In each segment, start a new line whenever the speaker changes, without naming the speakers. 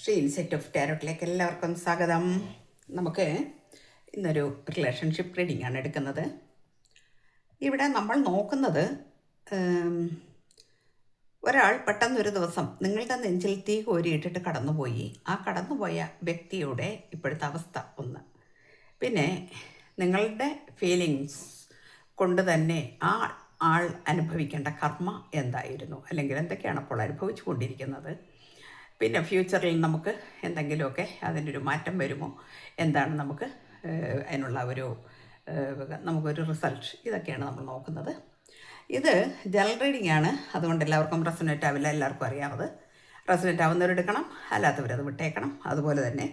Shri set of ടാരോട്ടിലേക്ക് എല്ലാവർക്കും സ്വാഗതം. നമുക്ക് ഇന്നൊരു റിലേഷൻഷിപ്പ് റീഡിംഗ് ആണ് എടുക്കുന്നത്. ഇവിടെ നമ്മൾ നോക്കുന്നത് ഒരാൾ പെട്ടെന്നൊരു ദിവസം നിങ്ങളുടെ നെഞ്ചിൽ തീ കോരിയിട്ടിട്ട് കടന്നുപോയി. ആ കടന്നുപോയ വ്യക്തിയുടെ ഇപ്പോഴത്തെ അവസ്ഥ ഒന്ന്, പിന്നെ നിങ്ങളുടെ ഫീലിങ്സ് കൊണ്ട് തന്നെ ആ ആൾ അനുഭവിക്കേണ്ട കർമ്മ എന്തായിരുന്നു, അല്ലെങ്കിൽ എന്തൊക്കെയാണ് അപ്പോൾ അനുഭവിച്ചു കൊണ്ടിരിക്കുന്നത്, പിന്നെ ഫ്യൂച്ചറിൽ നമുക്ക് എന്തെങ്കിലുമൊക്കെ അതിനൊരു മാറ്റം വരുമോ, എന്താണ് നമുക്ക് അതിനുള്ള നമുക്കൊരു റിസൾട്ട്, ഇതൊക്കെയാണ് നമ്മൾ നോക്കുന്നത്. ഇത് ജനറൽ റീഡിംഗ് ആണ്, അതുകൊണ്ട് എല്ലാവർക്കും റെസൊനേറ്റ് ആവില്ല, എല്ലാവർക്കും അറിയാമത്. റെസൊനേറ്റ് ആവുന്നവരെടുക്കണം, അല്ലാത്തവരത് വിട്ടേക്കണം. അതുപോലെ തന്നെ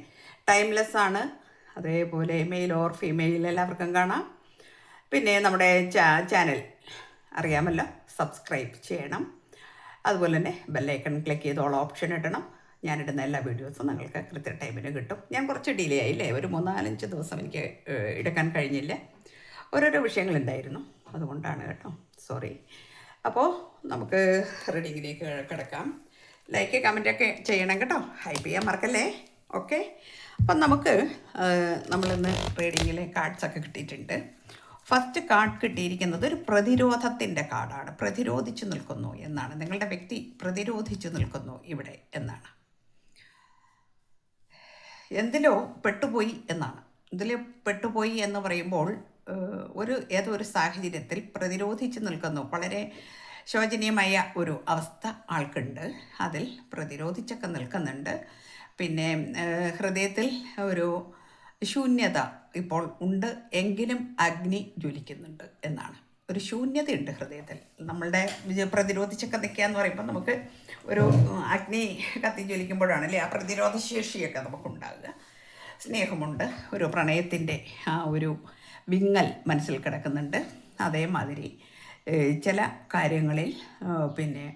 ടൈംലെസ് ആണ്, അതേപോലെ മെയിൽ ഓർ ഫീമെയിൽ എല്ലാവർക്കും കാണാം. പിന്നെ നമ്മുടെ ചാനൽ അറിയാമല്ലോ, സബ്സ്ക്രൈബ് ചെയ്യണം. അതുപോലെ തന്നെ ബെല്ലൈക്കൺ ക്ലിക്ക് ചെയ്ത് ഓൾ ഓപ്ഷൻ ഇടണം. ഞാനിടുന്ന എല്ലാ വീഡിയോസും നിങ്ങൾക്ക് കൃത്യ ടൈമിന് കിട്ടും. ഞാൻ കുറച്ച് ഡിലേ ആയില്ലേ, ഒരു 3-4 ദിവസം എനിക്ക് എടുക്കാൻ കഴിഞ്ഞില്ല, ഓരോരോ വിഷയങ്ങളുണ്ടായിരുന്നു, അതുകൊണ്ടാണ് കേട്ടോ, സോറി. അപ്പോൾ നമുക്ക് റീഡിങ്ങിലേക്ക് കിടക്കാം. ലൈക്ക് കമൻറ്റൊക്കെ ചെയ്യണം കേട്ടോ, ഹൈപ്പ് ചെയ്യാൻ മറക്കല്ലേ. ഓക്കെ, അപ്പം നമുക്ക് നമ്മളിന്ന് റീഡിങ്ങിലെ കാർഡ്സൊക്കെ കിട്ടിയിട്ടുണ്ട്. ഫസ്റ്റ് കാർഡ് കിട്ടിയിരിക്കുന്നത് ഒരു പ്രതിരോധത്തിൻ്റെ കാർഡാണ്. പ്രതിരോധിച്ചു നിൽക്കുന്നു എന്നാണ്, നിങ്ങളുടെ വ്യക്തി പ്രതിരോധിച്ചു നിൽക്കുന്നു ഇവിടെ എന്നാണ്. എന്തിലോ പെട്ടുപോയി എന്നാണ്. ഇതിൽ പെട്ടുപോയി എന്ന് പറയുമ്പോൾ ഏതോ ഒരു സാഹചര്യത്തിൽ പ്രതിരോധിച്ച് നിൽക്കുന്നു. വളരെ ശോചനീയമായ ഒരു അവസ്ഥ ആൾക്കുണ്ട്, അതിൽ പ്രതിരോധിച്ചൊക്കെ നിൽക്കുന്നുണ്ട്. പിന്നെ ഹൃദയത്തിൽ ഒരു ശൂന്യത ഇപ്പോൾ ഉണ്ട്, എങ്കിലും അഗ്നി ജ്വലിക്കുന്നുണ്ട് എന്നാണ്. ഒരു ശൂന്യതയുണ്ട് ഹൃദയത്തിൽ. നമ്മളുടെ പ്രതിരോധിച്ചൊക്കെ നിൽക്കുക എന്ന് പറയുമ്പോൾ നമുക്ക് ഒരു അഗ്നി കത്തി ജ്വലിക്കുമ്പോഴാണ് അല്ലേ ആ പ്രതിരോധ ശേഷിയൊക്കെ നമുക്കുണ്ടാകുക. സ്നേഹമുണ്ട്, ഒരു പ്രണയത്തിൻ്റെ ആ ഒരു വിങ്ങൽ മനസ്സിൽ കിടക്കുന്നുണ്ട്. അതേമാതിരി ചില കാര്യങ്ങളിൽ പിന്നെ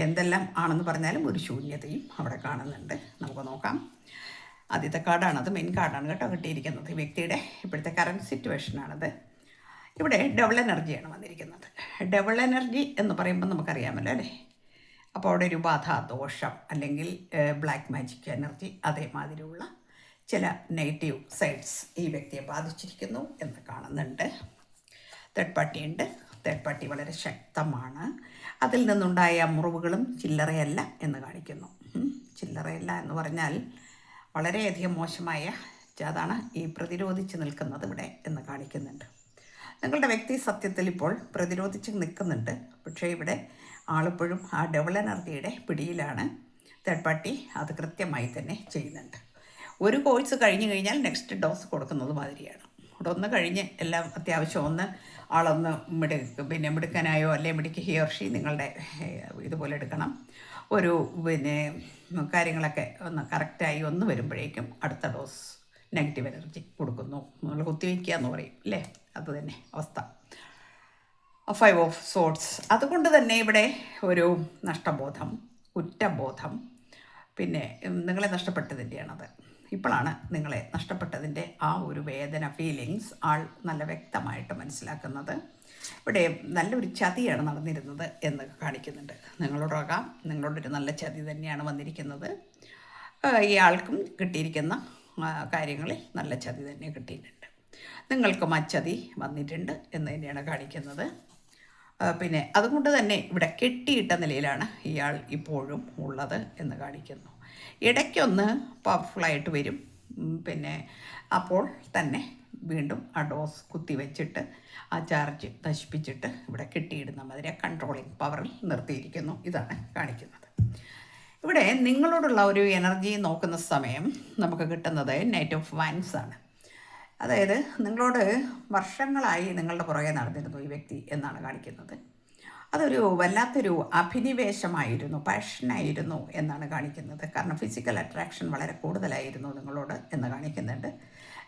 എന്തെല്ലാം ആണെന്ന് പറഞ്ഞാലും ഒരു ശൂന്യതയും അവിടെ കാണുന്നുണ്ട്. നമുക്ക് നോക്കാം. ആദ്യത്തെ കാർഡാണ്, അത് മെയിൻ കാർഡാണ് കേട്ടോ കിട്ടിയിരിക്കുന്നത്. വ്യക്തിയുടെ ഇപ്പോഴത്തെ കറണ്ട് സിറ്റുവേഷനാണത്. ഇവിടെ ഡബിൾ എനർജിയാണ് വന്നിരിക്കുന്നത്. ഡബിൾ എനർജി എന്ന് പറയുമ്പോൾ നമുക്കറിയാമല്ലോ അല്ലേ. അപ്പോൾ അവിടെ ഒരു ബാധ, ദോഷം, അല്ലെങ്കിൽ ബ്ലാക്ക് മാജിക് എനർജി, അതേമാതിരിയുള്ള ചില നെഗറ്റീവ് സൈഡ്സ് ഈ വ്യക്തിയെ ബാധിച്ചിരിക്കുന്നു എന്ന് കാണുന്നുണ്ട്. തേർഡ് പാർട്ടി ഉണ്ട്. തേർഡ് പാർട്ടി വളരെ ശക്തമാണ്. അതിൽ നിന്നുണ്ടായ മുറിവുകളും ചില്ലറയല്ല എന്ന് കാണിക്കുന്നു. ചില്ലറയല്ല എന്ന് പറഞ്ഞാൽ വളരെയധികം മോശമായ അതാണ് ഈ പ്രതിരോധിച്ച് നിൽക്കുന്നത് ഇവിടെ എന്ന് കാണിക്കുന്നുണ്ട്. നിങ്ങളുടെ വ്യക്തി സത്യത്തിൽ ഇപ്പോൾ പ്രതിരോധിച്ച് നിൽക്കുന്നുണ്ട്, പക്ഷേ ഇവിടെ ആളിപ്പോഴും ആ ഡബിൾ എനർജിയുടെ പിടിയിലാണ്. തേർഡ് പാർട്ടി അത് കൃത്യമായി തന്നെ ചെയ്യുന്നുണ്ട്. ഒരു കോഴ്സ് കഴിഞ്ഞു കഴിഞ്ഞാൽ നെക്സ്റ്റ് ഡോസ് കൊടുക്കുന്നത് മാതിരിയാണ്. അവിടെ ഒന്ന് കഴിഞ്ഞ് എല്ലാം അത്യാവശ്യം ആളൊന്ന് മിടുക്കനായോ അല്ലെ മിടുക്കി ഹിയർഷി നിങ്ങളുടെ ഇതുപോലെ എടുക്കണം. ഒരു കാര്യങ്ങളൊക്കെ ഒന്ന് കറക്റ്റായി ഒന്ന് വരുമ്പോഴേക്കും അടുത്ത ഡോസ് നെഗറ്റീവ് എനർജി കൊടുക്കുന്നു. നമ്മൾ കുത്തിവയ്ക്കുക എന്ന് പറയും അല്ലേ, അത് തന്നെ അവസ്ഥ. 5 ഓഫ് സോർട്സ്. അതുകൊണ്ട് തന്നെ ഇവിടെ ഒരു നഷ്ടബോധം, കുറ്റബോധം, പിന്നെ നിങ്ങളെ നഷ്ടപ്പെട്ടതിൻ്റെയാണത്. ഇപ്പോഴാണ് നിങ്ങളെ നഷ്ടപ്പെട്ടതിൻ്റെ ആ ഒരു വേദന, ഫീലിങ്സ് ആൾ നല്ല വ്യക്തമായിട്ട് മനസ്സിലാക്കുന്നത്. ഇവിടെ നല്ലൊരു ചതിയാണ് നടന്നിരുന്നത് എന്ന് കാണിക്കുന്നുണ്ട്. നിങ്ങളോടൊരു നല്ല ചതി തന്നെയാണ് വന്നിരിക്കുന്നത്. ഈ ആൾക്കും കിട്ടിയിരിക്കുന്ന കാര്യങ്ങളിൽ നല്ല ചതി തന്നെ കിട്ടിയിട്ടുണ്ട്. നിങ്ങൾക്കും ആ ചതി വന്നിട്ടുണ്ട് എന്ന് തന്നെയാണ് കാണിക്കുന്നത്. പിന്നെ അതുകൊണ്ട് തന്നെ ഇവിടെ കെട്ടിയിട്ട നിലയിലാണ് ഇയാൾ ഇപ്പോഴും ഉള്ളത് എന്ന് കാണിക്കുന്നു. ഇടയ്ക്കൊന്ന് പവർഫുള്ളായിട്ട് വരും, പിന്നെ അപ്പോൾ തന്നെ വീണ്ടും ആ ഡോസ് കുത്തിവെച്ചിട്ട് ആ ചാർജ് നശിപ്പിച്ചിട്ട് ഇവിടെ കെട്ടിയിടുന്ന മാതിരി കൺട്രോളിങ് പവറിൽ നിർത്തിയിരിക്കുന്നു. ഇതാണ് കാണിക്കുന്നത്. ഇവിടെ നിങ്ങളോടുള്ള ഒരു എനർജി നോക്കുന്ന സമയം നമുക്ക് കിട്ടുന്നത് നൈറ്റ് ഓഫ് വാൻസ് ആണ്. അതായത് നിങ്ങളോട് വർഷങ്ങളായി നിങ്ങളുടെ പുറകെ നടന്നിരുന്നു ഈ വ്യക്തി എന്നാണ് കാണിക്കുന്നത്. അതൊരു വല്ലാത്തൊരു അഭിനിവേശമായിരുന്നു, പാഷനായിരുന്നു എന്നാണ് കാണിക്കുന്നത്. കാരണം ഫിസിക്കൽ അട്രാക്ഷൻ വളരെ കൂടുതലായിരുന്നു നിങ്ങളോട് എന്ന് കാണിക്കുന്നുണ്ട്.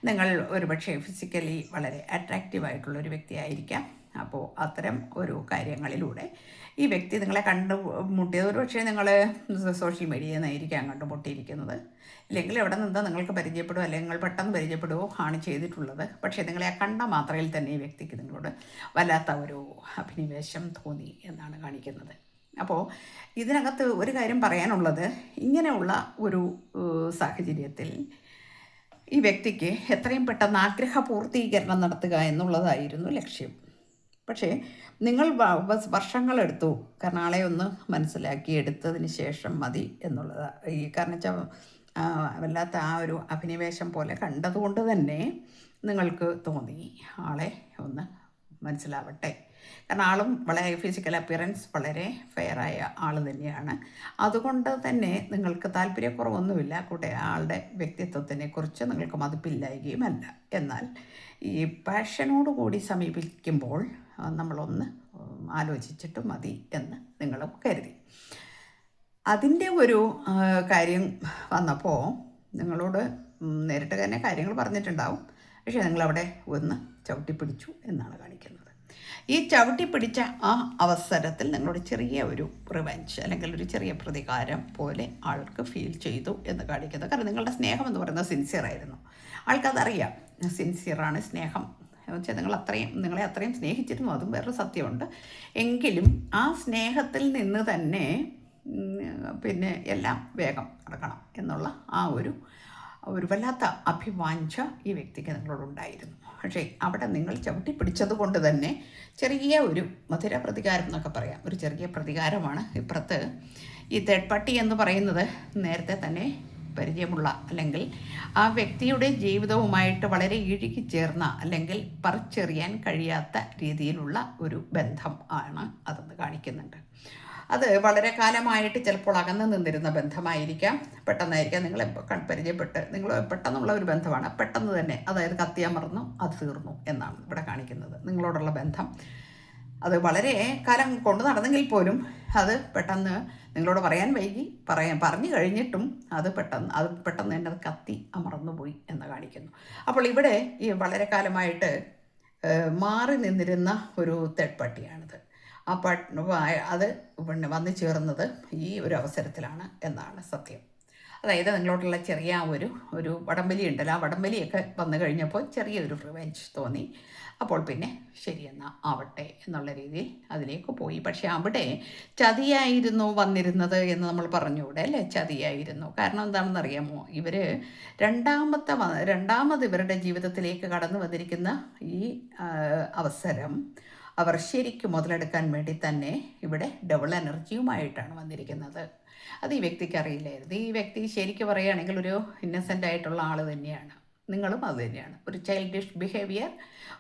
നിങ്ങൾ ഒരുപക്ഷെ ഫിസിക്കലി വളരെ അട്രാക്റ്റീവായിട്ടുള്ളൊരു വ്യക്തിയായിരിക്കാം. അപ്പോൾ അത്തരം ഒരു കാര്യങ്ങളിലൂടെ ഈ വ്യക്തി നിങ്ങളെ കണ്ടുമുട്ടിയത് ഒരുപക്ഷെ നിങ്ങൾ സോഷ്യൽ മീഡിയയിൽ നിന്നായിരിക്കാം കണ്ടുമുട്ടിയിരിക്കുന്നത്, ഇല്ലെങ്കിൽ എവിടെ നിന്ന് നിങ്ങൾക്ക് പരിചയപ്പെടുമോ അല്ലെങ്കിൽ നിങ്ങൾ പെട്ടെന്ന് പരിചയപ്പെടുകയോ ആണ് ചെയ്തിട്ടുള്ളത്. പക്ഷേ നിങ്ങളെ ആ കണ്ട മാത്രയിൽ തന്നെ ഈ വ്യക്തിക്ക് നിങ്ങളോട് വല്ലാത്ത ഒരു അഭിനിവേശം തോന്നി എന്നാണ് കാണിക്കുന്നത്. അപ്പോൾ ഇതിനകത്ത് ഒരു കാര്യം പറയാനുള്ളത്, ഇങ്ങനെയുള്ള ഒരു സാഹചര്യത്തിൽ ഈ വ്യക്തിക്ക് എത്രയും പെട്ടെന്ന് ആഗ്രഹ പൂർത്തീകരണം നടത്തുക എന്നുള്ളതായിരുന്നു ലക്ഷ്യം. പക്ഷേ നിങ്ങൾ വർഷങ്ങളെടുത്തു കാരണം ആളെ ഒന്ന് മനസ്സിലാക്കി എടുത്തതിന് ശേഷം മതി എന്നുള്ളത്. കാരണം വെച്ചാൽ വല്ലാത്ത ആ ഒരു അഭിനിവേശം പോലെ കണ്ടതുകൊണ്ട് തന്നെ നിങ്ങൾക്ക് തോന്നി ആളെ ഒന്ന് മനസ്സിലാവട്ടെ. കാരണം ആളും വളരെ ഫിസിക്കൽ അപ്പിയറൻസ് വളരെ ഫെയറായ ആൾ തന്നെയാണ്. അതുകൊണ്ട് തന്നെ നിങ്ങൾക്ക് താല്പര്യക്കുറവൊന്നുമില്ല. ആളുടെ വ്യക്തിത്വത്തിനെ കുറിച്ച് നിങ്ങൾക്ക് മതിപ്പില്ലായികയുമല്ല. എന്നാൽ ഈ പാഷനോടുകൂടി സമീപിക്കുമ്പോൾ നമ്മളൊന്ന് ആലോചിച്ചിട്ട് മതി എന്ന് നിങ്ങളും കരുതി. അതിൻ്റെ ഒരു കാര്യം വന്നപ്പോൾ നിങ്ങളോട് നേരിട്ട് തന്നെ കാര്യങ്ങൾ പറഞ്ഞിട്ടുണ്ടാവും. പക്ഷേ നിങ്ങളവിടെ ഒന്ന് ചവിട്ടിപ്പിടിച്ചു എന്നാണ് കാണിക്കുന്നത്. ഈ ചവിട്ടിപ്പിടിച്ച ആ അവസരത്തിൽ നിങ്ങളോട് ചെറിയ ഒരു റിവെഞ്ച് അല്ലെങ്കിൽ ഒരു ചെറിയ പ്രതികാരം പോലെ ആൾക്ക് ഫീൽ ചെയ്തു എന്ന് കാണിക്കുന്നത്. കാരണം നിങ്ങളുടെ സ്നേഹം എന്ന് പറയുന്നത് സിൻസിയറായിരുന്നു. ആൾക്കതറിയാം, സിൻസിയറാണ് സ്നേഹം വെച്ചാൽ നിങ്ങളെ അത്രയും സ്നേഹിച്ചിരുന്നു. അതും വേറൊരു സത്യമുണ്ട്. എങ്കിലും ആ സ്നേഹത്തിൽ നിന്ന് തന്നെ പിന്നെ എല്ലാം വേഗം നടക്കണം എന്നുള്ള ആ ഒരു വല്ലാത്ത അഭിവാഞ്ച ഈ വ്യക്തിക്ക് നിങ്ങളോടുണ്ടായിരുന്നു. പക്ഷേ അവിടെ നിങ്ങൾ ചവിട്ടിപ്പിടിച്ചത് കൊണ്ട് തന്നെ ചെറിയ ഒരു മധുര പ്രതികാരം എന്നൊക്കെ പറയാം, ഒരു ചെറിയ പ്രതികാരമാണ്. ഇപ്പുറത്ത് ഈ തേർഡ് പാർട്ടി എന്ന് പറയുന്നത് നേരത്തെ തന്നെ പരിചയമുള്ള അല്ലെങ്കിൽ ആ വ്യക്തിയുടെ ജീവിതവുമായിട്ട് വളരെ ഇഴുകിച്ചേർന്ന അല്ലെങ്കിൽ പറിച്ചെറിയാൻ കഴിയാത്ത രീതിയിലുള്ള ഒരു ബന്ധം ആണ് അതെന്ന് കാണിക്കുന്നുണ്ട്. അത് വളരെ കാലമായിട്ട് ചിലപ്പോൾ അകന്ന് നിന്നിരുന്ന ബന്ധമായിരിക്കാം, പെട്ടെന്നായിരിക്കാം നിങ്ങളെ പരിചയപ്പെട്ട് നിങ്ങൾ പെട്ടെന്നുള്ള ഒരു ബന്ധമാണ്. പെട്ടെന്ന് തന്നെ, അതായത് കത്തിയമർന്നു അത് തീർന്നു എന്നാണ് ഇവിടെ കാണിക്കുന്നത്. നിങ്ങളോടുള്ള ബന്ധം അത് വളരെ കാലം കൊണ്ട് നടന്നെങ്കിൽ പോലും അത് പെട്ടെന്ന് നിങ്ങളോട് പറയാൻ വൈകി, പറഞ്ഞു കഴിഞ്ഞിട്ടും അത് പെട്ടെന്ന് തന്നെ അത് കത്തി അമർന്നുപോയി എന്ന് കാണിക്കുന്നു. അപ്പോൾ ഇവിടെ ഈ വളരെ കാലമായിട്ട് മാറി നിന്നിരുന്ന ഒരു തേർഡ് പാർട്ടിയാണിത്. അത് വന്നു ചേർന്നത് ഈ ഒരു അവസരത്തിലാണ് എന്നാണ് സത്യം. അതായത് നിങ്ങളോടുള്ള ചെറിയ ഒരു വടംവലി ഉണ്ടല്ലോ, ആ വടംവലിയൊക്കെ വന്നു കഴിഞ്ഞപ്പോൾ ചെറിയൊരു റിവെഞ്ച് തോന്നി. അപ്പോൾ പിന്നെ ശരിയെന്നാ ആവട്ടെ എന്നുള്ള രീതിയിൽ അതിലേക്ക് പോയി. പക്ഷെ അവിടെ ചതിയായിരുന്നു വന്നിരുന്നത് എന്ന് നമ്മൾ പറഞ്ഞുകൂടെ അല്ലേ? ചതിയായിരുന്നു. കാരണം എന്താണെന്നറിയാമോ, രണ്ടാമത് ഇവരുടെ ജീവിതത്തിലേക്ക് കടന്നു വന്നിരിക്കുന്ന ഈ അവസരം അവർ ശരിക്കും മുതലെടുക്കാൻ വേണ്ടി തന്നെ ഇവിടെ ഡബിൾ എനർജിയുമായിട്ടാണ് വന്നിരിക്കുന്നത്. അത് ഈ വ്യക്തിക്ക് അറിയില്ലായിരുന്നു. ഈ വ്യക്തി ശരിക്കും പറയുകയാണെങ്കിൽ ഒരു ഇന്നസെൻ്റ് ആയിട്ടുള്ള ആൾ തന്നെയാണ്. നിങ്ങളും അത് തന്നെയാണ്. ഒരു ചൈൽഡിഷ് ബിഹേവിയർ,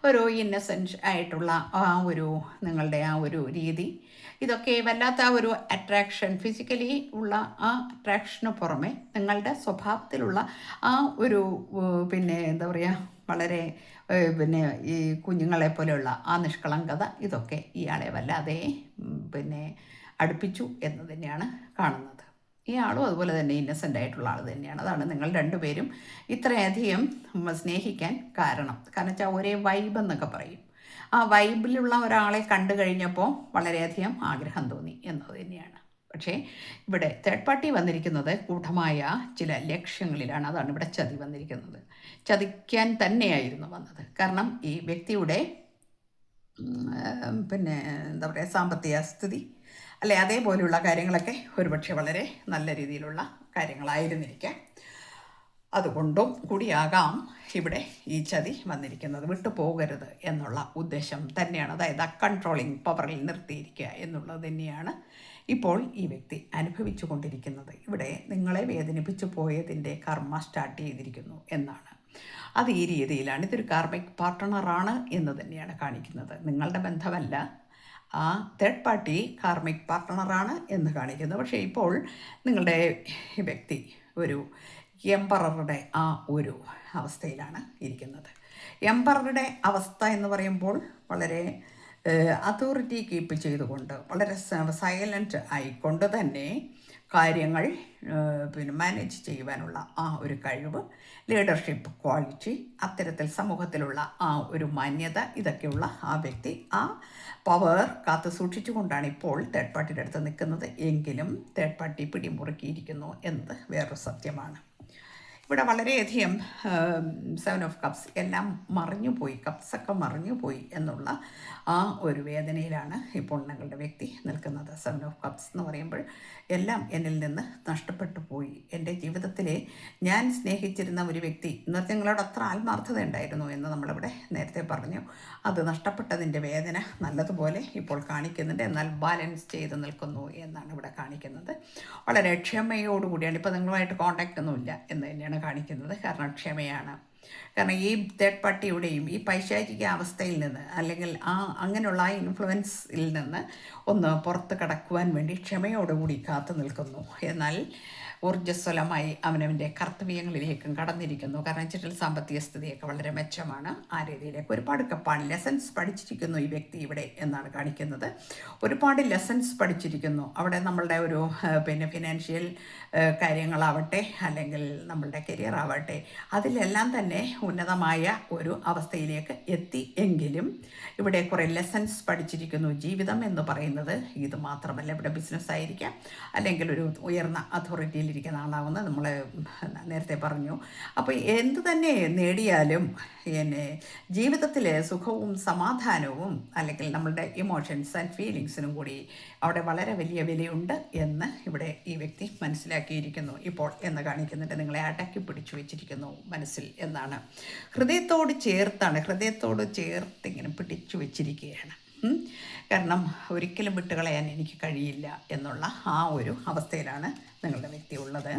ഒരു ഇന്നസെൻ്റ് ആയിട്ടുള്ള നിങ്ങളുടെ ആ ഒരു രീതി, ഇതൊക്കെ വല്ലാത്ത ഒരു അട്രാക്ഷൻ, ഫിസിക്കലി ഉള്ള ആ അട്രാക്ഷന് പുറമെ നിങ്ങളുടെ സ്വഭാവത്തിലുള്ള ആ ഒരു പിന്നെ എന്താ പറയുക, വളരെ പിന്നെ ഈ കുഞ്ഞുങ്ങളെ പോലെയുള്ള ആ നിഷ്കളങ്കത, ഇതൊക്കെ ഇയാളെ വല്ലാതെ പിന്നെ അടുപ്പിച്ചു എന്ന് തന്നെയാണ് കാണുന്നത്. ഈ ആളും അതുപോലെ തന്നെ ഇന്നസെൻ്റ് ആയിട്ടുള്ള ആൾ തന്നെയാണ്. അതാണ് നിങ്ങൾ രണ്ടുപേരും ഇത്രയധികം സ്നേഹിക്കാൻ കാരണം. കാരണം വെച്ചാൽ ഒരേ വൈബ് എന്നൊക്കെ പറയും. ആ വൈബിലുള്ള ഒരാളെ കണ്ടു കഴിഞ്ഞപ്പോൾ വളരെയധികം ആഗ്രഹം തോന്നി എന്നത് തന്നെയാണ്. പക്ഷേ ഇവിടെ തേർഡ് പാർട്ടി വന്നിരിക്കുന്നത് ഗൂഢമായ ചില ലക്ഷ്യങ്ങളിലാണ്. അതാണ് ഇവിടെ ചതി വന്നിരിക്കുന്നത്. ചതിക്കാൻ തന്നെയായിരുന്നു വന്നത്. കാരണം ഈ വ്യക്തിയുടെ പിന്നെ എന്താ പറയുക, സാമ്പത്തിക സ്ഥിതി അല്ലെ, അതേപോലെയുള്ള കാര്യങ്ങളൊക്കെ ഒരുപക്ഷെ വളരെ നല്ല രീതിയിലുള്ള കാര്യങ്ങളായിരുന്നിരിക്കാം. അതുകൊണ്ടും കൂടിയാകാം ഇവിടെ ഈ ചതി വന്നിരിക്കുന്നത്. വിട്ടുപോകരുത് എന്നുള്ള ഉദ്ദേശം തന്നെയാണ്. അതായത് ആ കൺട്രോളിങ് പവറിൽ നിർത്തിയിരിക്കുക എന്നുള്ളത് തന്നെയാണ് ഇപ്പോൾ ഈ വ്യക്തി അനുഭവിച്ചു കൊണ്ടിരിക്കുന്നത്. ഇവിടെ നിങ്ങളെ വേദനിപ്പിച്ചു പോയതിൻ്റെ കർമ്മ സ്റ്റാർട്ട് ചെയ്തിരിക്കുന്നു എന്നാണ്. അത് ഈ രീതിയിലാണ്. ഇതൊരു കാർമിക് പാർട്ട്ണറാണ് എന്ന് തന്നെയാണ് കാണിക്കുന്നത്. നിങ്ങളുടെ ബന്ധമല്ല, ആ തേർഡ് പാർട്ടി കാർമിക് പാർട്ട്ണറാണ് എന്ന് കാണിക്കുന്നത്. പക്ഷേ ഇപ്പോൾ നിങ്ങളുടെ വ്യക്തി ഒരു എംപററുടെ ആ ഒരു അവസ്ഥയിലാണ് ഇരിക്കുന്നത്. എംപററുടെ അവസ്ഥ എന്ന് പറയുമ്പോൾ വളരെ അതോറിറ്റി കീപ്പ് ചെയ്തുകൊണ്ട്, വളരെ സൈലൻ്റ് ആയിക്കൊണ്ട് തന്നെ കാര്യങ്ങൾ പിന്നെ മാനേജ് ചെയ്യുവാനുള്ള ആ ഒരു കഴിവ്, ലീഡർഷിപ്പ് ക്വാളിറ്റി, അത്തരത്തിൽ സമൂഹത്തിലുള്ള ആ ഒരു മാന്യത, ഇതൊക്കെയുള്ള ആ വ്യക്തി ആ പവർ കാത്തു സൂക്ഷിച്ചുകൊണ്ടാണ് ഇപ്പോൾ തേർഡ് പാർട്ടിയുടെ അടുത്ത് നിൽക്കുന്നത്. എങ്കിലും തേർഡ് പാർട്ടി പിടിമുറുക്കിയിരിക്കുന്നു എന്നത് വേറൊരു സത്യമാണ്. ഇവിടെ വളരെയധികം സെവൻ ഓഫ് കപ്സ് എല്ലാം മറിഞ്ഞു പോയി, കപ്സൊക്കെ മറിഞ്ഞു പോയി എന്നുള്ള ആ ഒരു വേദനയിലാണ് ഇപ്പോൾ നിങ്ങളുടെ വ്യക്തി നിൽക്കുന്നത്. സെവൻ ഓഫ് കപ്സ് എന്ന് പറയുമ്പോൾ എല്ലാം എന്നിൽ നിന്ന് നഷ്ടപ്പെട്ടു പോയി. എൻ്റെ ജീവിതത്തിലെ ഞാൻ സ്നേഹിച്ചിരുന്ന ഒരു വ്യക്തി എന്ന് പറഞ്ഞാൽ നിങ്ങളോട് അത്ര ആത്മാർത്ഥത ഉണ്ടായിരുന്നു എന്ന് നമ്മളിവിടെ നേരത്തെ പറഞ്ഞു. അത് നഷ്ടപ്പെട്ടതിൻ്റെ വേദന നല്ലതുപോലെ ഇപ്പോൾ കാണിക്കുന്നുണ്ട്. എന്നാൽ ബാലൻസ് ചെയ്ത് നിൽക്കുന്നു എന്നാണ് ഇവിടെ കാണിക്കുന്നത്. വളരെ ക്ഷമയോടുകൂടിയാണ്. ഇപ്പോൾ നിങ്ങളുമായിട്ട് കോൺടാക്റ്റ് ഒന്നുമില്ല എന്ന് തന്നെയാണ് കാണിക്കുന്നത്. കാരണം ക്ഷമയാണ്. കാരണം ഈ തേർഡ് പാർട്ടിയുടെയും ഈ പൈശാചിക അവസ്ഥയിൽ നിന്ന് അല്ലെങ്കിൽ അങ്ങനെയുള്ള ആ ഇൻഫ്ലുവൻസിൽ നിന്ന് ഒന്ന് പുറത്ത് കടക്കുവാൻ വേണ്ടി ക്ഷമയോടുകൂടി കാത്തു നിൽക്കുന്നു. എന്നാൽ ഊർജ്ജസ്വലമായി അവനവൻ്റെ കർത്തവ്യങ്ങളിലേക്കും കടന്നിരിക്കുന്നു. കാരണം വെച്ചിട്ടുള്ള സാമ്പത്തിക സ്ഥിതിയൊക്കെ വളരെ മെച്ചമാണ്. ആ രീതിയിലേക്ക് ഒരുപാട് ലെസൺസ് പഠിച്ചിരിക്കുന്നു ഈ വ്യക്തി ഇവിടെ എന്നാണ് കാണിക്കുന്നത്. ഒരുപാട് ലെസൺസ് പഠിച്ചിരിക്കുന്നു. അവിടെ നമ്മളുടെ ഒരു ഫിനാൻഷ്യൽ കാര്യങ്ങളാവട്ടെ അല്ലെങ്കിൽ നമ്മളുടെ കരിയർ ആവട്ടെ, അതിലെല്ലാം തന്നെ ഉന്നതമായ ഒരു അവസ്ഥയിലേക്ക് എത്തി. എങ്കിലും ഇവിടെ കുറേ ലെസൺസ് പഠിച്ചിരിക്കുന്നു. ജീവിതം എന്ന് പറയുന്നത് ഇത് മാത്രമല്ല. ഇവിടെ ബിസിനസ് ആയിരിക്കാം, അല്ലെങ്കിൽ ഒരു ഉയർന്ന അതോറിറ്റിയിലിരിക്കുന്ന ആളാവുന്നത് നമ്മൾ നേരത്തെ പറഞ്ഞു. അപ്പോൾ എന്ത് തന്നെ നേടിയാലും ജീവിതത്തിലെ സുഖവും സമാധാനവും അല്ലെങ്കിൽ നമ്മളുടെ ഇമോഷൻസ് ആൻഡ് ഫീലിങ്സിനും കൂടി അവിടെ വളരെ വലിയ വിലയുണ്ട് എന്ന് ഇവിടെ ഈ വ്യക്തി മനസ്സിലാക്കിയിരിക്കുന്നു ഇപ്പോൾ എന്ന് കാണിക്കുന്നുണ്ട്. നിങ്ങളെ അടക്കി പിടിച്ചു വെച്ചിരിക്കുന്നു മനസ്സിൽ എന്നാണ്. ഹൃദയത്തോട് ചേർത്ത് ഇങ്ങനെ പിടിച്ചു വെച്ചിരിക്കുകയാണ്. കാരണം ഒരിക്കലും വിട്ടുകളയാൻ എനിക്ക് കഴിയില്ല എന്നുള്ള ആ ഒരു അവസ്ഥയിലാണ് നിങ്ങളുടെ വ്യക്തി ഉള്ളത്.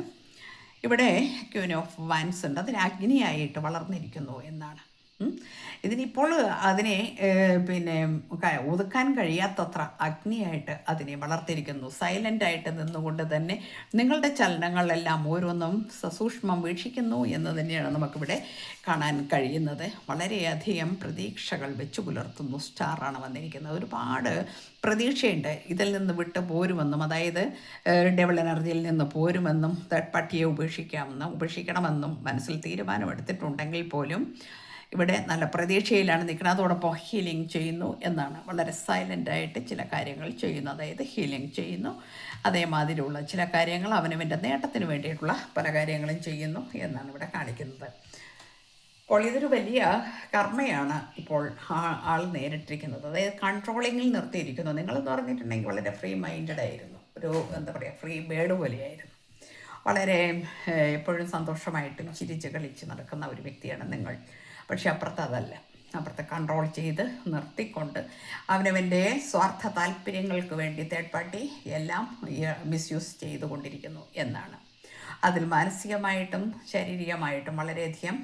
ഇവിടെ ക്യൂൻ ഓഫ് വാൻസ് ഉണ്ട്. അതിന് അഗ്നിയായിട്ട് വളർന്നിരിക്കുന്നു എന്നാണ്. ഇതിനിപ്പോൾ അതിനെ ഒതുക്കാൻ കഴിയാത്തത്ര അഗ്നിയായിട്ട് അതിനെ വളർത്തിയിരിക്കുന്നു. സൈലൻ്റായിട്ട് നിന്നുകൊണ്ട് തന്നെ നിങ്ങളുടെ ചലനങ്ങളെല്ലാം ഓരോന്നും സസൂക്ഷ്മം വീക്ഷിക്കുന്നു എന്ന് തന്നെയാണ് നമുക്കിവിടെ കാണാൻ കഴിയുന്നത്. വളരെയധികം പ്രതീക്ഷകൾ വെച്ചു പുലർത്തുന്നു. സ്റ്റാറാണ് വന്നിരിക്കുന്നത്. ഒരുപാട് പ്രതീക്ഷയുണ്ട് ഇതിൽ നിന്ന് വിട്ട് പോരുമെന്നും, അതായത് ഡബിൾ എനർജിയിൽ നിന്ന് പോരുമെന്നും തേർഡ് പാർട്ടിയെ ഉപേക്ഷിക്കണമെന്നും മനസ്സിൽ തീരുമാനമെടുത്തിട്ടുണ്ടെങ്കിൽ പോലും ഇവിടെ നല്ല പ്രതീക്ഷയിലാണ് നിൽക്കുന്നത്. അതോടൊപ്പം ഹീലിംഗ് ചെയ്യുന്നു എന്നാണ്. വളരെ സൈലൻ്റായിട്ട് ചില കാര്യങ്ങൾ ചെയ്യുന്നു, അതായത് ഹീലിംഗ് ചെയ്യുന്നു. അതേമാതിരിയുള്ള ചില കാര്യങ്ങൾ അവനവൻ്റെ നേട്ടത്തിന് വേണ്ടിയിട്ടുള്ള പല കാര്യങ്ങളും ചെയ്യുന്നു എന്നാണ് ഇവിടെ കാണിക്കുന്നത്. അപ്പോൾ ഇതൊരു വലിയ കർമ്മയാണ് ഇപ്പോൾ ആൾ നേരിട്ടിരിക്കുന്നത്. അതായത് കൺട്രോളിങ്ങിൽ നിർത്തിയിരിക്കുന്നു. നിങ്ങളെന്ന് പറഞ്ഞിട്ടുണ്ടെങ്കിൽ വളരെ ഫ്രീ മൈൻഡഡ് ആയിരുന്നു. ഒരു ഫ്രീ ബേർഡ് പോലെയായിരുന്നു. വളരെ എപ്പോഴും സന്തോഷമായിട്ടും ചിരിച്ച് കളിച്ച് നടക്കുന്ന ഒരു വ്യക്തിയാണ് നിങ്ങൾ. പക്ഷെ അപ്പുറത്തെ കൺട്രോൾ ചെയ്ത് നിർത്തിക്കൊണ്ട് അവനവൻ്റെ സ്വാർത്ഥ താല്പര്യങ്ങൾക്ക് വേണ്ടി തേർഡ് പാർട്ടി എല്ലാം മിസ്യൂസ് ചെയ്തുകൊണ്ടിരിക്കുന്നു എന്നാണ്. അതിൽ മാനസികമായിട്ടും ശാരീരികമായിട്ടും വളരെയധികം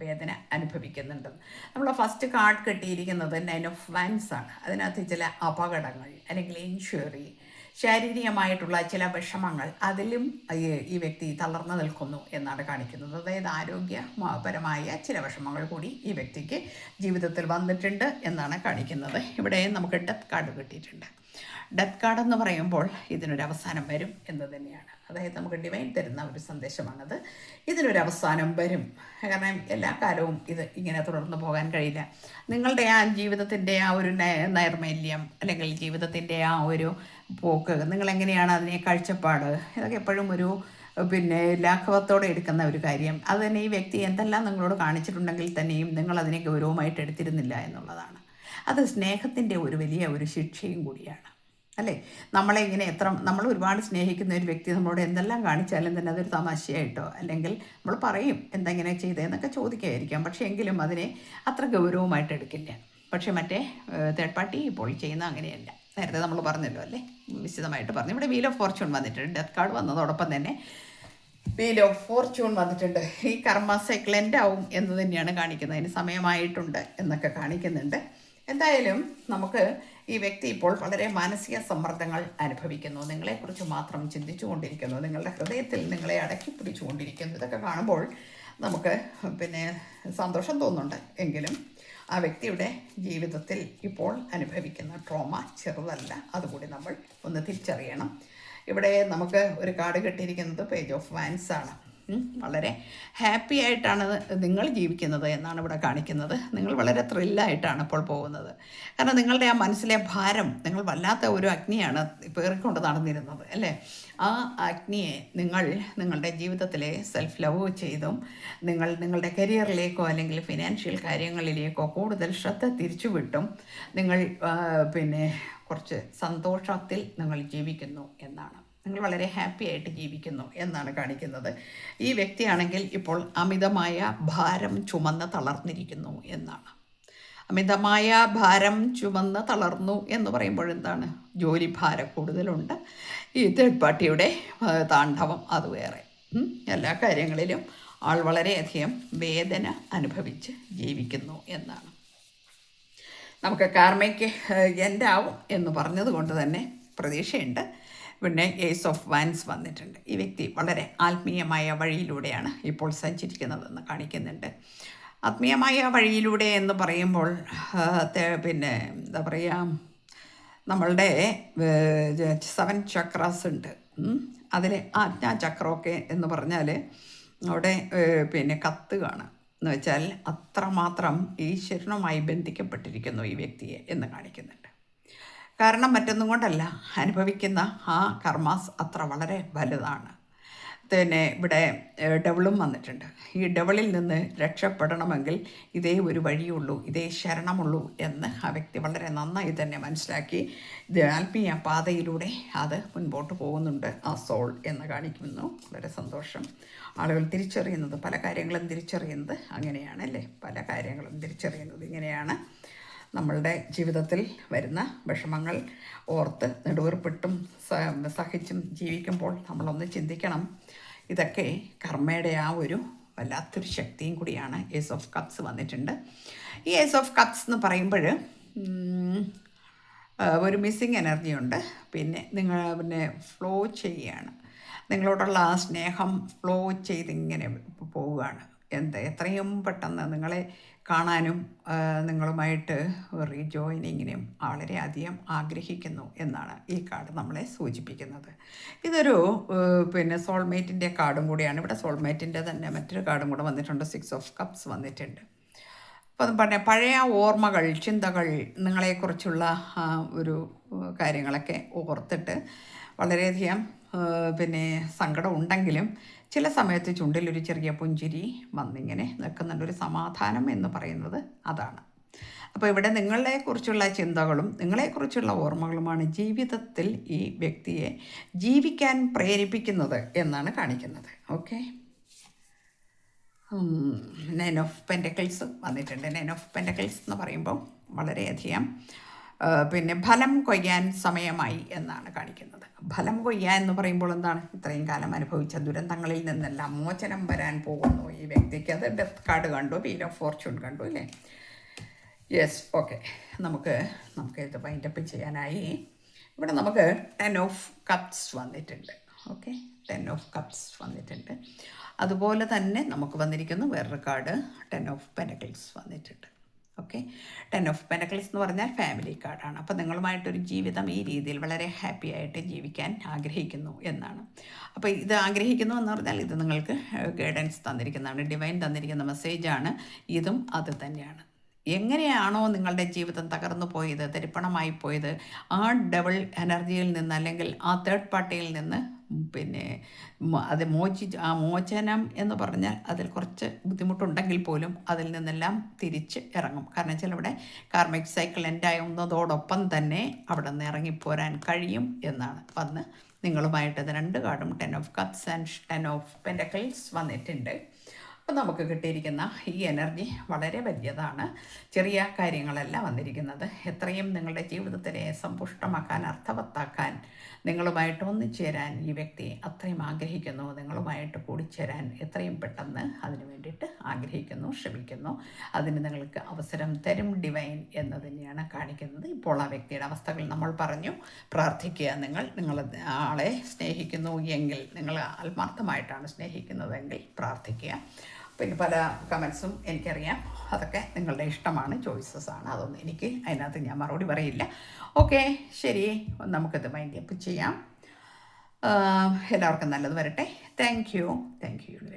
വേദന അനുഭവിക്കുന്നുണ്ട്. നമ്മൾ ഫസ്റ്റ് കാർഡ് കിട്ടിയിരിക്കുന്നത് 9 ഓഫ് വാൻസ് ആണ്. അതിനകത്ത് ചില അപകടങ്ങൾ അല്ലെങ്കിൽ ഇൻഷുറി, ശാരീരികമായിട്ടുള്ള ചില വിഷമങ്ങൾ, അതിലും ഈ വ്യക്തി തളർന്നു നിൽക്കുന്നു എന്നാണ് കാണിക്കുന്നത്. അതായത് ആരോഗ്യപരമായ ചില വിഷമങ്ങൾ കൂടി ഈ വ്യക്തിക്ക് ജീവിതത്തിൽ വന്നിട്ടുണ്ട് എന്നാണ് കാണിക്കുന്നത്. ഇവിടെ നമുക്ക് ഡെത്ത് കാർഡ് കിട്ടിയിട്ടുണ്ട്. ഡെത്ത് കാർഡ് എന്ന് പറയുമ്പോൾ ഇതിനൊരു അവസാനം വരും എന്ന് തന്നെയാണ്. അതായത് നമുക്ക് ഡിവൈൻ തരുന്ന ഒരു സന്ദേശമാണത്. ഇതിനൊരു അവസാനം വരും. കാരണം എല്ലാ കാലവും ഇത് ഇങ്ങനെ തുടർന്ന് പോകാൻ കഴിയില്ല. നിങ്ങളുടെ ആ ജീവിതത്തിൻ്റെ ആ ഒരു നൈർമല്യം അല്ലെങ്കിൽ ജീവിതത്തിൻ്റെ ആ ഒരു പോക്ക്, നിങ്ങളെങ്ങനെയാണ് അതിനെ കാഴ്ചപ്പാട്, ഇതൊക്കെ എപ്പോഴും ഒരു ലാഘവത്തോടെ എടുക്കുന്ന ഒരു കാര്യം. അത് തന്നെ ഈ വ്യക്തി എന്തെല്ലാം നിങ്ങളോട് കാണിച്ചിട്ടുണ്ടെങ്കിൽ തന്നെയും നിങ്ങളതിനെ ഗൗരവമായിട്ട് എടുത്തിരുന്നില്ല എന്നുള്ളതാണ്. അത് സ്നേഹത്തിൻ്റെ ഒരു വലിയ ഒരു ശിക്ഷയും കൂടിയാണ്, അല്ലേ? നമ്മളെ ഇങ്ങനെ നമ്മൾ ഒരുപാട് സ്നേഹിക്കുന്ന ഒരു വ്യക്തി നമ്മളോട് എന്തെല്ലാം കാണിച്ചാലും തന്നെ അതൊരു തമാശയായിട്ടോ അല്ലെങ്കിൽ നമ്മൾ പറയും എന്തെങ്ങനെ ചെയ്തതെന്നൊക്കെ ചോദിക്കായിരിക്കാം. പക്ഷേ എങ്കിലും അതിനെ അത്ര ഗൗരവമായിട്ട് എടുക്കില്ല. പക്ഷേ മറ്റേ തേർഡ് പാർട്ടി ഇപ്പോൾ ചെയ്യുന്ന അങ്ങനെയല്ല. നേരത്തെ നമ്മൾ പറഞ്ഞല്ലോ, അല്ലേ? വിശദമായിട്ട് പറഞ്ഞു. ഇവിടെ വീൽ ഓഫ് ഫോർച്യൂൺ വന്നിട്ടുണ്ട്. ഡെത്ത് കാർഡ് വന്നതോടൊപ്പം തന്നെ വീൽ ഓഫ് ഫോർച്യൂൺ വന്നിട്ടുണ്ട്. ഈ കർമ്മ സൈക്കിൾ എൻഡ് ആവും എന്ന് തന്നെയാണ് കാണിക്കുന്നത്. അതിന് സമയമായിട്ടുണ്ട് എന്നൊക്കെ കാണിക്കുന്നുണ്ട്. എന്തായാലും നമുക്ക് ഈ വ്യക്തി ഇപ്പോൾ വളരെ മാനസിക സമ്മർദ്ദങ്ങൾ അനുഭവിക്കുന്നു. നിങ്ങളെക്കുറിച്ച് മാത്രം ചിന്തിച്ചു കൊണ്ടിരിക്കുന്നു. നിങ്ങളുടെ ഹൃദയത്തിൽ നിങ്ങളെ അടക്കി പിടിച്ചുകൊണ്ടിരിക്കുന്നു. ഇതൊക്കെ കാണുമ്പോൾ നമുക്ക് സന്തോഷം തോന്നുന്നുണ്ട്. എങ്കിലും ആ വ്യക്തിയുടെ ജീവിതത്തിൽ ഇപ്പോൾ അനുഭവിക്കുന്ന ട്രോമ ചെറുതല്ല. അതുകൂടി നമ്മൾ ഒന്ന് തിരിച്ചറിയണം. ഇവിടെ നമുക്ക് ഒരു കാർഡ് കിട്ടിയിരിക്കുന്നത് പേജ് ഓഫ് വാൻസ് ആണ്. വളരെ ഹാപ്പി ആയിട്ടാണ് നിങ്ങൾ ജീവിക്കുന്നത് എന്നാണ് ഇവിടെ കാണിക്കുന്നത്. നിങ്ങൾ വളരെ ത്രില്ലായിട്ടാണ് ഇപ്പോൾ പോകുന്നത്. കാരണം നിങ്ങളുടെ ആ മനസ്സിലെ ഭാരം, നിങ്ങൾ വല്ലാത്ത ഒരു അഗ്നിയാണ് പേറിക്കൊണ്ട് നടന്നിരുന്നത് അല്ലേ? ആ അഗ്നിയെ നിങ്ങൾ നിങ്ങളുടെ ജീവിതത്തിലെ സെൽഫ് ലവ് ചെയ്തും നിങ്ങളുടെ കരിയറിലേക്കോ അല്ലെങ്കിൽ ഫിനാൻഷ്യൽ കാര്യങ്ങളിലേക്കോ കൂടുതൽ ശ്രദ്ധ തിരിച്ചുവിട്ടും നിങ്ങൾ പിന്നെ കുറച്ച് സന്തോഷത്തിൽ നിങ്ങൾ ജീവിക്കുന്നു എന്നാണ്. നിങ്ങൾ വളരെ ഹാപ്പി ആയിട്ട് ജീവിക്കുന്നു എന്നാണ് കാണിക്കുന്നത്. ഈ വ്യക്തിയാണെങ്കിൽ ഇപ്പോൾ അമിതമായ ഭാരം ചുമന്ന് തളർന്നിരിക്കുന്നു എന്നാണ്. അമിതമായ ഭാരം ചുമന്ന് തളർന്നു എന്ന് പറയുമ്പോഴെന്താണ്? ജോലി ഭാരം കൂടുതലുണ്ട്. ഈ തേർഡ് പാർട്ടിയുടെ താണ്ഡവം അത് വേറെ. എല്ലാ കാര്യങ്ങളിലും ആൾ വളരെയധികം വേദന അനുഭവിച്ച് ജീവിക്കുന്നു എന്നാണ്. നമുക്ക് കാർമയ്ക്ക് എൻഡാവും എന്ന് പറഞ്ഞത് കൊണ്ട് തന്നെ പ്രതീക്ഷയുണ്ട്. പിന്നെ ഏസ് ഓഫ് വാൻസ് വന്നിട്ടുണ്ട്. ഈ വ്യക്തി വളരെ ആത്മീയമായ വഴിയിലൂടെയാണ് ഇപ്പോൾ സഞ്ചരിക്കുന്നതെന്ന് കാണിക്കുന്നുണ്ട്. ആത്മീയമായ വഴിയിലൂടെ എന്ന് പറയുമ്പോൾ പിന്നെ എന്താ പറയുക, നമ്മളുടെ 7 ചക്രാസ് ഉണ്ട്. അതിൽ ആജ്ഞാചക്രമൊക്കെ എന്ന് പറഞ്ഞാൽ അവിടെ പിന്നെ കത്തുകയാണ് എന്ന് വെച്ചാൽ അത്രമാത്രം ഈശ്വരനുമായി ബന്ധിക്കപ്പെട്ടിരിക്കുന്നു ഈ വ്യക്തിയെ എന്ന് കാണിക്കുന്നുണ്ട്. കാരണം മറ്റൊന്നും കൊണ്ടല്ല, അനുഭവിക്കുന്ന ആ കർമാസ് അത്ര വളരെ വലുതാണ്. പിന്നെ ഇവിടെ ഡബിളും വന്നിട്ടുണ്ട്. ഈ ഡബിളിൽ നിന്ന് രക്ഷപ്പെടണമെങ്കിൽ ഇതേ ഒരു വഴിയുള്ളൂ, ഇതേ ശരണമുള്ളൂ എന്ന് ആ വ്യക്തി വളരെ നന്നായി തന്നെ മനസ്സിലാക്കി ആത്മീയ പാതയിലൂടെ അത് മുൻപോട്ട് പോകുന്നുണ്ട് ആ സോൾ എന്ന് കാണിക്കുന്നു. വളരെ സന്തോഷം. ആളുകൾ തിരിച്ചറിയുന്നത്, പല കാര്യങ്ങളും തിരിച്ചറിയുന്നത് അങ്ങനെയാണ് അല്ലേ? പല കാര്യങ്ങളും തിരിച്ചറിയുന്നത് ഇങ്ങനെയാണ്. നമ്മളുടെ ജീവിതത്തിൽ വരുന്ന വിഷമങ്ങൾ ഓർത്ത് നെടുവേർപ്പെട്ടും സഹിച്ചും ജീവിക്കുമ്പോൾ നമ്മളൊന്ന് ചിന്തിക്കണം, ഇതൊക്കെ കർമ്മയുടെ ആ ഒരു വല്ലാത്തൊരു ശക്തിയും കൂടിയാണ്. ഏസ് ഓഫ് കപ്സ് വന്നിട്ടുണ്ട്. ഈ ഏസ് ഓഫ് കപ്സ് എന്ന് പറയുമ്പോൾ ഒരു മിസ്സിങ് എനർജി ഉണ്ട്. പിന്നെ ഫ്ലോ ചെയ്യുകയാണ്. നിങ്ങളോടുള്ള ആ സ്നേഹം ഫ്ലോ ചെയ്തിങ്ങനെ പോവുകയാണ്. എത്രയും പെട്ടെന്ന് നിങ്ങളെ കാണാനും നിങ്ങളുമായിട്ട് റീജോയിനിങ്ങിനും വളരെയധികം ആഗ്രഹിക്കുന്നു എന്നാണ് ഈ കാർഡ് നമ്മളെ സൂചിപ്പിക്കുന്നത്. ഇതൊരു പിന്നെ സോൾമേറ്റിൻ്റെ കാർഡും കൂടിയാണ്. ഇവിടെ സോൾമേറ്റിൻ്റെ തന്നെ മറ്റൊരു കാർഡും കൂടെ വന്നിട്ടുണ്ട്. 6 ഓഫ് കപ്സ് വന്നിട്ടുണ്ട്. അപ്പം പറഞ്ഞ പഴയ ഓർമ്മകൾ, ചിന്തകൾ, നിങ്ങളെക്കുറിച്ചുള്ള ഒരു കാര്യങ്ങളൊക്കെ ഓർത്തിട്ട് വളരെയധികം പിന്നെ സങ്കടം ഉണ്ടെങ്കിലും ചില സമയത്ത് ചുണ്ടിലൊരു ചെറിയ പുഞ്ചിരി വന്നിങ്ങനെ നിൽക്കുന്നുണ്ട്. ഒരു സമാധാനം എന്ന് പറയുന്നത് അതാണ്. അപ്പോൾ ഇവിടെ നിങ്ങളെക്കുറിച്ചുള്ള ചിന്തകളും നിങ്ങളെക്കുറിച്ചുള്ള ഓർമ്മകളുമാണ് ജീവിതത്തിൽ ഈ വ്യക്തിയെ ജീവിക്കാൻ പ്രേരിപ്പിക്കുന്നത് എന്നാണ് കാണിക്കുന്നത്. ഓക്കെ, 9 ഓഫ് പെൻറ്റക്കിൾസ് വന്നിട്ടുണ്ട്. 9 ഓഫ് പെൻറ്റക്കിൾസ് എന്ന് പറയുമ്പോൾ വളരെയധികം പിന്നെ ഫലം കൊയ്യാൻ സമയമായി എന്നാണ് കാണിക്കുന്നത്. ഫലം കൊയ്യാൻ എന്ന് പറയുമ്പോൾ എന്താണ്? ഇത്രയും കാലം അനുഭവിച്ച ദുരന്തങ്ങളിൽ നിന്നെല്ലാം മോചനം വരാൻ പോകുന്നു ഈ വ്യക്തിക്ക്. അത് ഡെത്ത് കാർഡ് കണ്ടു, വീൽ ഓഫ് ഫോർച്യൂൺ കണ്ടു അല്ലേ? Yes, okay. നമുക്ക് ഇത് വൈൻഡപ്പ് ചെയ്യാനായി ഇവിടെ നമുക്ക് 10 ഓഫ് കപ്സ് വന്നിട്ടുണ്ട്. ഓക്കെ, 10 ഓഫ് കപ്സ് വന്നിട്ടുണ്ട്. അതുപോലെ തന്നെ നമുക്ക് വന്നിരിക്കുന്നു വേറൊരു കാർഡ് 10 ഓഫ് പെൻറ്റക്കിൾസ് വന്നിട്ടുണ്ട്. ഓക്കെ, 10 ഓഫ് പെൻറ്റക്കിൾസ് എന്ന് പറഞ്ഞാൽ ഫാമിലി കാർഡാണ്. അപ്പോൾ നിങ്ങളുമായിട്ടൊരു ജീവിതം ഈ രീതിയിൽ വളരെ ഹാപ്പി ആയിട്ട് ജീവിക്കാൻ ആഗ്രഹിക്കുന്നു എന്നാണ്. അപ്പോൾ ഇത് ആഗ്രഹിക്കുന്നു എന്ന് പറഞ്ഞാൽ ഇത് നിങ്ങൾക്ക് ഗൈഡൻസ് തന്നിരിക്കുന്നതാണ്, ഡിവൈൻ തന്നിരിക്കുന്ന മെസ്സേജാണ്. ഇതും അത് തന്നെയാണ്. എങ്ങനെയാണോ നിങ്ങളുടെ ജീവിതം തകർന്നു പോയത്, തരിപ്പണമായി പോയത്, ആ ഡബിൾ എനർജിയിൽ നിന്ന് അല്ലെങ്കിൽ ആ തേർഡ് പാർട്ടിയിൽ നിന്ന് പിന്നെ അത് ആ മോചനം എന്ന് പറഞ്ഞാൽ അതിൽ കുറച്ച് ബുദ്ധിമുട്ടുണ്ടെങ്കിൽ പോലും അതിൽ നിന്നെല്ലാം തിരിച്ച് ഇറങ്ങും. കാരണം വെച്ചാൽ ഇവിടെ കാർമിക് സൈക്കിൾ എൻഡാവുന്നതോടൊപ്പം തന്നെ അവിടെ നിന്ന് ഇറങ്ങിപ്പോരാൻ കഴിയും എന്നാണ് വന്ന് നിങ്ങളുമായിട്ട് ഇത് 2 കാർഡും 10 of cups and 10 of pentacles വന്നിട്ടുണ്ട്. അപ്പോൾ നമുക്ക് കിട്ടിയിരിക്കുന്ന ഈ എനർജി വളരെ വലിയതാണ്. ചെറിയ കാര്യങ്ങളല്ല വന്നിരിക്കുന്നത്. എത്രയും നിങ്ങളുടെ ജീവിതത്തിനെ സമ്പുഷ്ടമാക്കാൻ, അർത്ഥവത്താക്കാൻ, നിങ്ങളുമായിട്ട് ഒന്നിച്ചേരാൻ ഈ വ്യക്തി അത്രയും ആഗ്രഹിക്കുന്നു. നിങ്ങളുമായിട്ട് കൂടിച്ചേരാൻ എത്രയും പെട്ടെന്ന് അതിനു വേണ്ടിയിട്ട് ആഗ്രഹിക്കുന്നു, ശ്രമിക്കുന്നു. അതിന് നിങ്ങൾക്ക് അവസരം തരും ഡിവൈൻ എന്ന് തന്നെയാണ് കാണിക്കുന്നത്. ഇപ്പോൾ ആ വ്യക്തിയുടെ അവസ്ഥകൾ നമ്മൾ പറഞ്ഞു. പ്രാർത്ഥിക്കുക. നിങ്ങൾ ആളെ സ്നേഹിക്കുന്നു എങ്കിൽ, നിങ്ങൾ ആത്മാർത്ഥമായിട്ടാണ് സ്നേഹിക്കുന്നതെങ്കിൽ പ്രാർത്ഥിക്കുക. പിന്നെ പല കമൻസും എനിക്കറിയാം, അതൊക്കെ നിങ്ങളുടെ ഇഷ്ടമാണ്, ചോയ്സസ് ആണ്. അതൊന്നും അതിനകത്ത് ഞാൻ മറുപടി പറയില്ല. ഓക്കെ, ശരി, നമുക്കിത് മൈൻഡ് അപ്പ് ചെയ്യാം. എല്ലാവർക്കും നല്ലത് വരട്ടെ. Thank you.